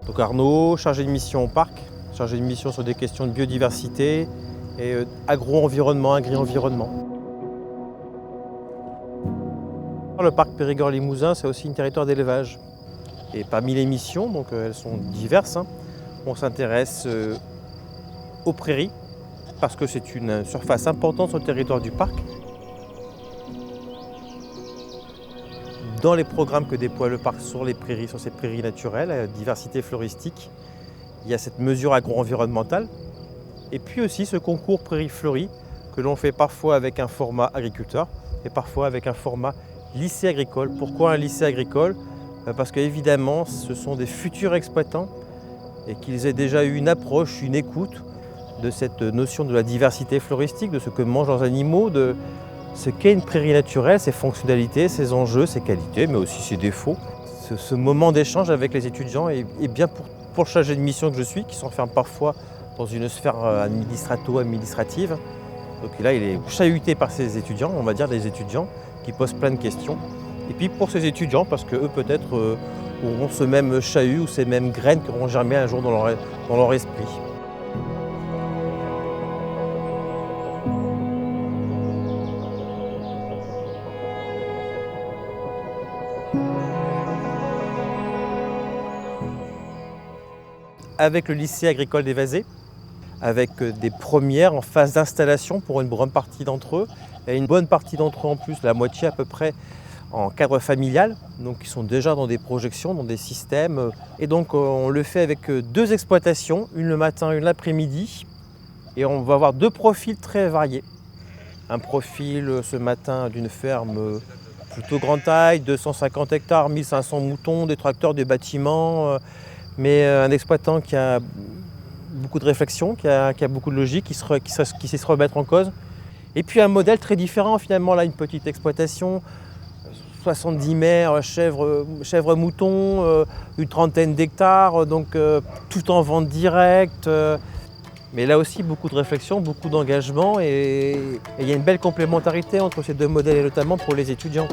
Donc Arnaud, chargé de mission au parc, chargé de mission sur des questions de biodiversité et agro-environnement, agri-environnement. Le parc Périgord-Limousin, c'est aussi un territoire d'élevage. Et parmi les missions, donc elles sont diverses, on s'intéresse aux prairies, parce que c'est une surface importante sur le territoire du parc. Dans les programmes que déploie le parc sur les prairies, sur ces prairies naturelles, la diversité floristique, il y a cette mesure agro-environnementale. Et puis aussi ce concours prairies fleuries que l'on fait parfois avec un format agriculteur et parfois avec un format lycée agricole. Pourquoi un lycée agricole ? Parce qu'évidemment, ce sont des futurs exploitants et qu'ils aient déjà eu une approche, une écoute de cette notion de la diversité floristique, de ce que mangent leurs animaux, de ce qu'est une prairie naturelle, ses fonctionnalités, ses enjeux, ses qualités, mais aussi ses défauts. Ce moment d'échange avec les étudiants est bien pour le chargé de mission que je suis, qui s'enferme parfois dans une sphère administrative. Donc là, il est chahuté par ses étudiants, on va dire des étudiants qui posent plein de questions. Et puis pour ces étudiants, parce qu'eux peut-être auront ce même chahut ou ces mêmes graines qui auront germé un jour dans leur esprit. Avec le lycée agricole des Vazés, avec des premières en phase d'installation pour une bonne partie d'entre eux, et une bonne partie d'entre eux en plus, la moitié à peu près, en cadre familial, donc ils sont déjà dans des projections, dans des systèmes. Et donc on le fait avec 2 exploitations, une le matin, une l'après-midi, et on va avoir 2 profils très variés. Un profil ce matin d'une ferme plutôt grande taille, 250 hectares, 1500 moutons, des tracteurs, des bâtiments, mais un exploitant qui a beaucoup de réflexion, qui a beaucoup de logique, qui sait se remettre en cause. Et puis un modèle très différent finalement, là une petite exploitation, 70 mères, chèvres moutons, une trentaine d'hectares, donc tout en vente directe. Mais là aussi beaucoup de réflexion, beaucoup d'engagement et il y a une belle complémentarité entre ces 2 modèles et notamment pour les étudiants.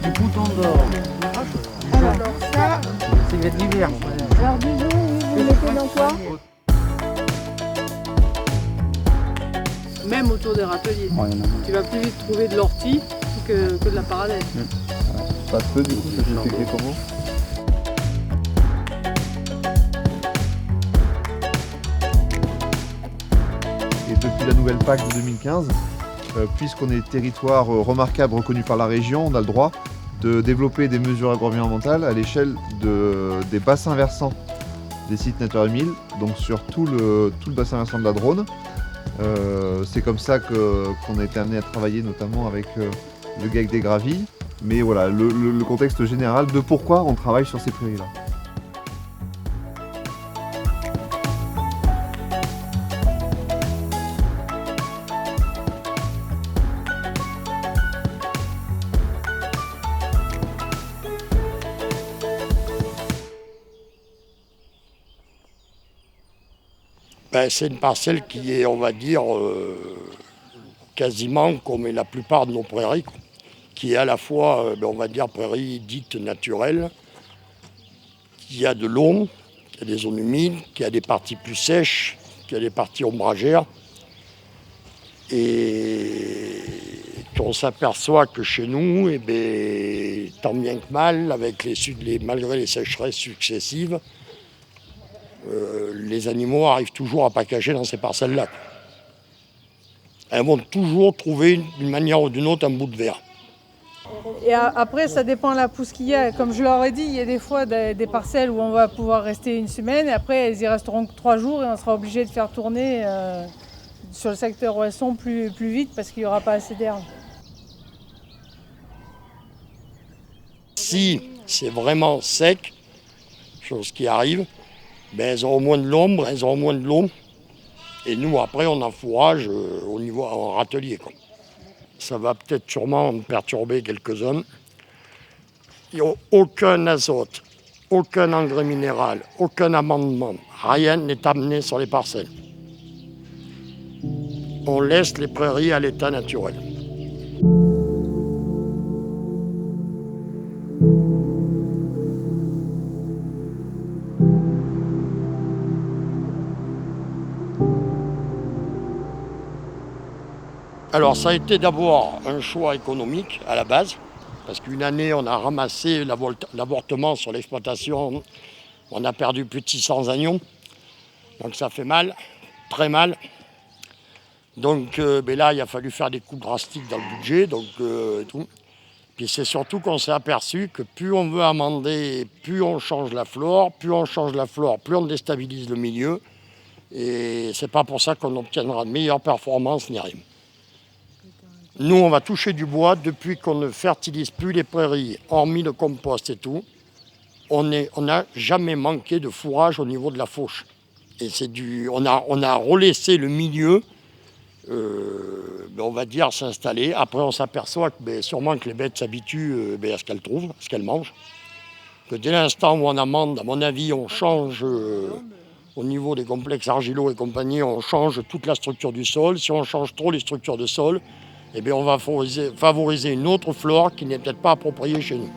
Du bouton d'or. Alors ça, C'est l'hiver. alors disons, oui, vous mettez dans quoi? Même autour des râteliers. Tu vas plus vite trouver de l'ortie que de la paradelle. Ça se peut du coup, ça s'explique comment? Et depuis la nouvelle PAC de 2015, puisqu'on est territoire remarquable reconnu par la région, on a le droit de développer des mesures agroenvironnementales à l'échelle des bassins versants des sites Natura 2000, donc sur tout le bassin versant de la Dronne. C'est comme ça qu'on a été amené à travailler notamment avec le GAEC des Gravilles. Mais voilà, le contexte général de pourquoi on travaille sur ces prairies-là. C'est une parcelle qui est, on va dire, quasiment comme la plupart de nos prairies, qui est à la fois, on va dire, prairie dite naturelle, qui a de l'eau, qui a des zones humides, qui a des parties plus sèches, qui a des parties ombragères. Et on s'aperçoit que chez nous, tant bien que mal, malgré les sécheresses successives, les animaux arrivent toujours à packager dans ces parcelles-là. Elles vont toujours trouver d'une manière ou d'une autre un bout de verre. Et après, ça dépend de la pousse qu'il y a. Comme je leur ai dit, il y a des fois des parcelles où on va pouvoir rester une semaine et après, elles y resteront que 3 jours et on sera obligé de faire tourner sur le secteur où elles sont plus vite parce qu'il n'y aura pas assez d'herbe. Si c'est vraiment sec, chose qui arrive, elles auront moins de l'ombre, elles auront moins de l'eau. Et nous, après, on en fourrage au niveau en râtelier, quoi. Ça va peut-être sûrement perturber quelques-uns. Il n'y a aucun azote, aucun engrais minéral, aucun amendement, rien n'est amené sur les parcelles. On laisse les prairies à l'état naturel. Alors ça a été d'abord un choix économique à la base, parce qu'une année on a ramassé l'avortement sur l'exploitation, on a perdu plus de 600 agneaux, donc ça fait mal, très mal. Donc là il a fallu faire des coupes drastiques dans le budget, tout. Puis c'est surtout qu'on s'est aperçu que plus on veut amender, plus on change la flore, plus on déstabilise le milieu, et c'est pas pour ça qu'on obtiendra de meilleures performances ni rien. Nous, on va toucher du bois depuis qu'on ne fertilise plus les prairies, hormis le compost et tout. On n'a jamais manqué de fourrage au niveau de la fauche. Et on a relaissé le milieu, on va dire, s'installer. Après, on s'aperçoit que sûrement que les bêtes s'habituent à ce qu'elles trouvent, à ce qu'elles mangent. Que dès l'instant où on amende, à mon avis, on change, au niveau des complexes argilaux et compagnie, on change toute la structure du sol. Si on change trop les structures de sol, on va favoriser une autre flore qui n'est peut-être pas appropriée chez nous.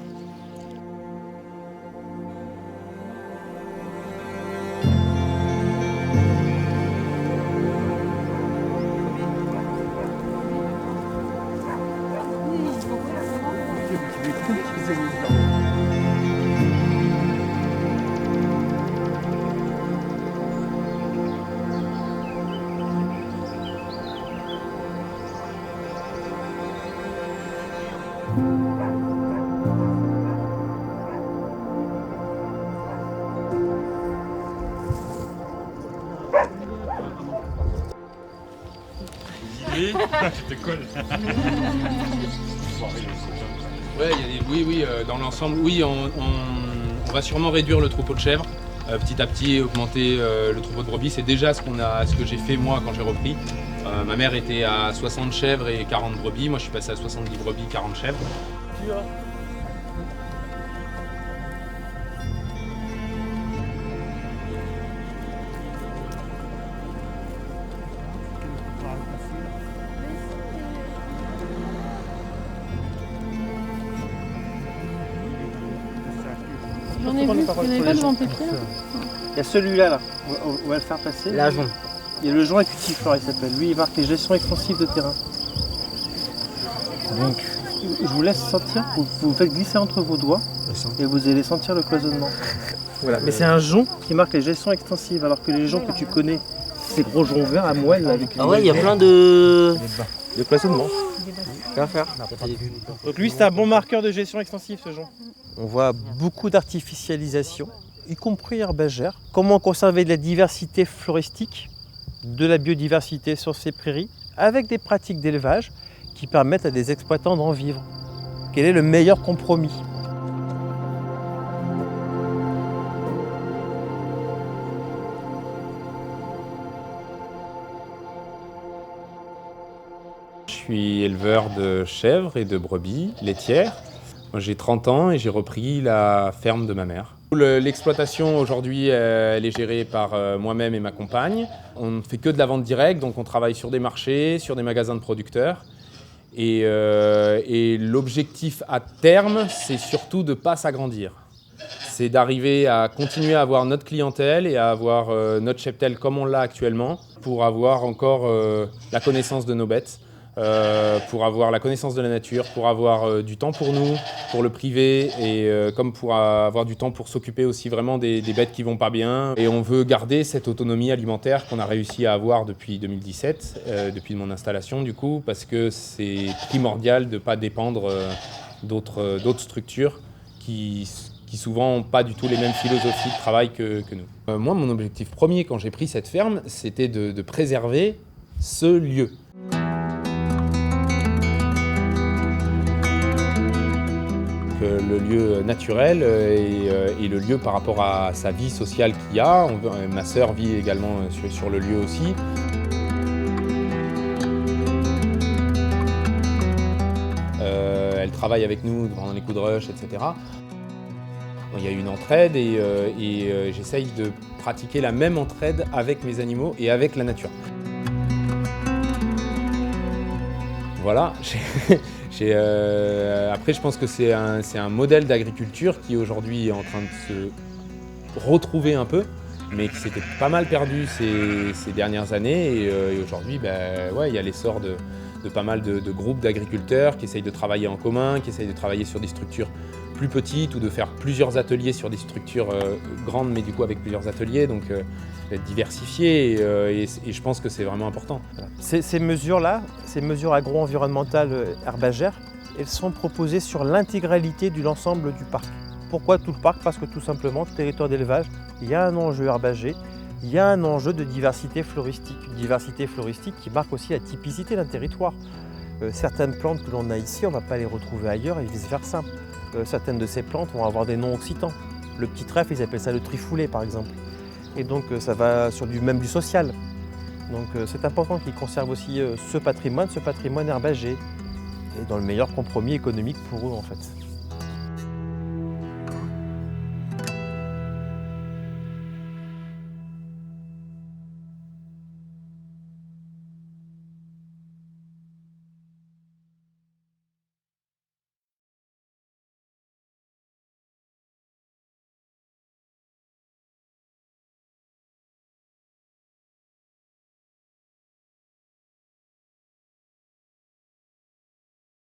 Je te colle. Oui, dans l'ensemble, oui, on va sûrement réduire le troupeau de chèvres, petit à petit augmenter le troupeau de brebis. C'est déjà ce que j'ai fait moi quand j'ai repris. Ma mère était à 60 chèvres et 40 brebis, moi je suis passé à 70 brebis, 40 chèvres. J'en ai vu, vous n'avez pas devant Pépier là ? Il y a celui-là, là. On va le faire passer. L'agent. Il y a le joint cutiflore, il s'appelle. Lui, il marque les gestions extensives de terrain. Donc, je vous laisse sentir, vous faites glisser entre vos doigts et vous allez sentir le cloisonnement. Voilà, mais c'est un jonc qui marque les gestions extensives, alors que les joncs que tu connais, ces gros joncs verts à moelle avec Ah ouais, il y a plein de cloisonnement. à faire. Donc lui, c'est un bon marqueur de gestion extensive, ce jonc. On voit beaucoup d'artificialisation, y compris herbagère. Comment conserver de la diversité floristique, de la biodiversité sur ces prairies, avec des pratiques d'élevage qui permettent à des exploitants d'en vivre. Quel est le meilleur compromis ? Je suis éleveur de chèvres et de brebis laitières. Moi, j'ai 30 ans et j'ai repris la ferme de ma mère. L'exploitation aujourd'hui, elle est gérée par moi-même et ma compagne. On ne fait que de la vente directe, donc on travaille sur des marchés, sur des magasins de producteurs. Et l'objectif à terme, c'est surtout de ne pas s'agrandir. C'est d'arriver à continuer à avoir notre clientèle et à avoir notre cheptel comme on l'a actuellement pour avoir encore la connaissance de nos bêtes. Pour avoir la connaissance de la nature, pour avoir du temps pour nous, pour le privé et comme pour avoir du temps pour s'occuper aussi vraiment des bêtes qui vont pas bien. Et on veut garder cette autonomie alimentaire qu'on a réussi à avoir depuis 2017, depuis mon installation du coup, parce que c'est primordial de ne pas dépendre d'autres structures qui souvent n'ont pas du tout les mêmes philosophies de travail que nous. Moi, mon objectif premier quand j'ai pris cette ferme, c'était de préserver ce lieu. Le lieu naturel et le lieu par rapport à sa vie sociale qu'il y a. Ma sœur vit également sur le lieu aussi. Elle travaille avec nous pendant les coups de rush, etc. Il y a une entraide et j'essaye de pratiquer la même entraide avec mes animaux et avec la nature. Voilà. Après, je pense que c'est un modèle d'agriculture qui aujourd'hui est en train de se retrouver un peu, mais qui s'était pas mal perdu ces dernières années. Et aujourd'hui, il y a l'essor de pas mal de groupes d'agriculteurs qui essayent de travailler en commun, qui essayent de travailler sur des structures plus petites ou de faire plusieurs ateliers sur des structures grandes, mais du coup avec plusieurs ateliers, donc diversifier. Et je pense que c'est vraiment important. Ces mesures-là, ces mesures agro-environnementales herbagères, elles sont proposées sur l'intégralité de l'ensemble du parc. Pourquoi tout le parc? Parce que tout simplement, ce territoire d'élevage, il y a un enjeu herbager, il y a un enjeu de diversité floristique. Une diversité floristique qui marque aussi la typicité d'un territoire. Certaines plantes que l'on a ici, on ne va pas les retrouver ailleurs et vice-versa. Certaines de ces plantes vont avoir des noms occitans. Le petit trèfle, ils appellent ça le trifoulet par exemple. Et donc ça va sur du social. Donc c'est important qu'ils conservent aussi ce patrimoine herbager, et dans le meilleur compromis économique pour eux en fait.